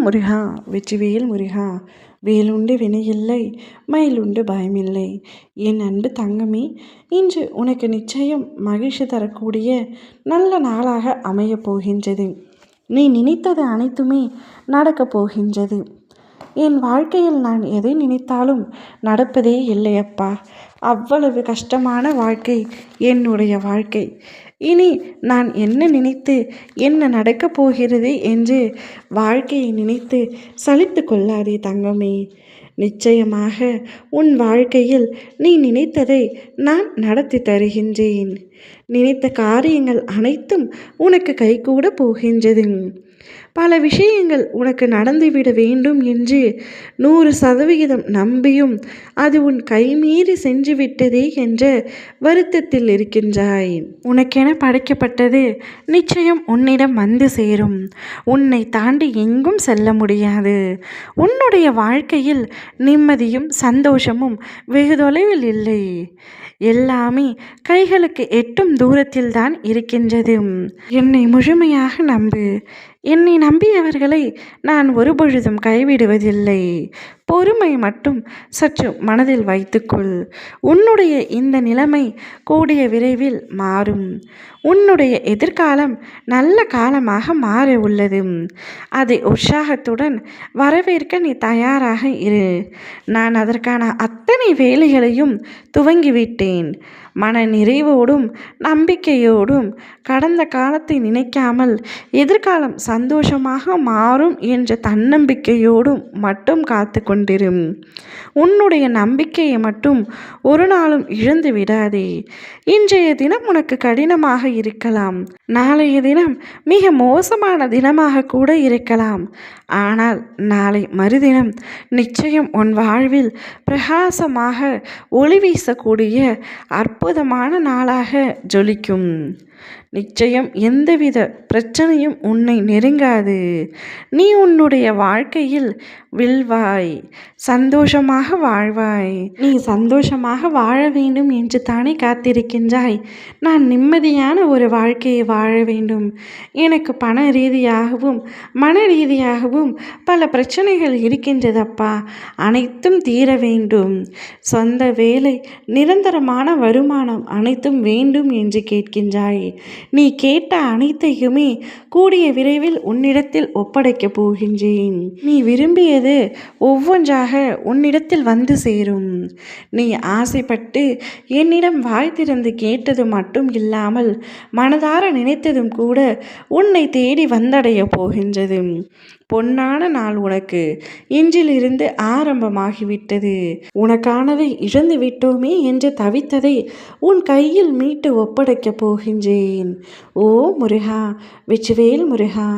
முருகா வெற்றிவேல் முருகா. வேலுண்டு வினையில்லை, மயிலுண்டு பயமில்லை. என் அன்பு தங்கமே, இன்று உனக்கு நிச்சயம் மகிழ்ச்சி தரக்கூடிய நல்ல நாளாக அமையப் போகின்றது. நீ நினைத்தது அனைத்துமே நடக்கப் போகின்றது. என் வாழ்க்கையில் நான் எதை நினைத்தாலும் நடப்பதே இல்லையப்பா. அவ்வளவு கஷ்டமான வாழ்க்கை என்னுடைய வாழ்க்கை. இனி நான் என்ன நினைத்து என்ன நடக்கப் போகிறது என்று வாழ்க்கையை நினைத்து சலித்து கொள்ளாதே தங்கமே. நிச்சயமாக உன் வாழ்க்கையில் நீ நினைத்ததை நான் நடத்தி தருகின்றேன். நினைத்த காரியங்கள் அனைத்தும் உனக்கு கைகூட போகின்றது. பல விஷயங்கள் உனக்கு நடந்துவிட வேண்டும் என்று 100% நம்பியும் அது உன் கைமீறி சென்று விட்டதே என்ற வருத்தத்தில் இருக்கின்றாய். உனக்கென படைக்கப்பட்டது நிச்சயம் உன்னிடம் வந்து சேரும். உன்னை தாண்டி எங்கும் செல்ல முடியாது. உன்னுடைய வாழ்க்கையில் நிம்மதியும் சந்தோஷமும் வெகு தொலைவில் இல்லை. எல்லாமே கைகளுக்கு எட்டும் தூரத்தில் தான் இருக்கின்றது. என்னை முழுமையாக நம்பு. என்னை நம்பியவர்களை நான் ஒருபொழுதும் கைவிடுவதில்லை. பொறுமை மட்டும் சற்று மனதில் வைத்துக்கொள். உன்னுடைய இந்த நிலைமை கூடிய விரைவில் மாறும். உன்னுடைய எதிர்காலம் நல்ல காலமாக மாற உள்ளது. அதை உற்சாகத்துடன் வரவேற்க நீ தயாராக இரு. நான் அதற்கான அத்தனை வேலைகளையும் துவங்கிவிட்டேன். மன நிறைவோடும் நம்பிக்கையோடும் கடந்த காலத்தை நினைக்காமல் எதிர்காலம் சந்தோஷமாக மாறும் என்ற தன்னம்பிக்கையோடும் மட்டும் காத்து கொண்டிரும். உன்னுடைய நம்பிக்கையை மட்டும் ஒரு நாளும் இழந்து விடாதே. இன்றைய தினம் உனக்கு கடினமாக இருக்கலாம். நாளைய தினம் மிக மோசமான தினமாக கூட இருக்கலாம். ஆனால் நாளை மறுதினம் நிச்சயம் உன் வாழ்வில் பிரகாசமாக ஒளி வீசக்கூடிய அற்புதமான நாளாக ஜொலிக்கும். நிச்சயம் எந்தவித பிரச்சனையும் உன்னை நெருங்காது. நீ உன்னுடைய வாழ்க்கையில் வெல்வாய், சந்தோஷமாக வாழ்வாய். நீ சந்தோஷமாக வாழ வேண்டும் என்று தானே காத்திருக்கின்றாய். நான் நிம்மதியான ஒரு வாழ்க்கையை வாழ வேண்டும். எனக்கு பண ரீதியாகவும் மன ரீதியாகவும் பல பிரச்சனைகள் இருக்கின்றதப்பா. அனைத்தும் தீர வேண்டும். சொந்த வேலை, நிரந்தரமான வருமானம் அனைத்தும் வேண்டும் என்று கேட்கின்றாய். நீ கேட்ட அனைத்தையுமே கூடிய விரைவில் உன்னிடத்தில் ஒப்படைக்கப் போகின்றேன். நீ விரும்பியது ஒவ்வொன்றாக உன்னிடத்தில் வந்து சேரும். நீ ஆசைப்பட்டு என்னிடம் வாய் திறந்து கேட்டது மட்டும் இல்லாமல் மனதார நினைத்ததும் கூட உன்னை தேடி வந்தடைய போகின்றது. பொன்னான நாள் உனக்கு இன்றிலிருந்து ஆரம்பமாகிவிட்டது. உனக்கானதை இழந்து விட்டோமே என்று தவித்ததை உன் கையில் மீட்டு ஒப்படைக்கப் போகின்றேன். ஓ முருகா, வெற்றிவேல் முருகா.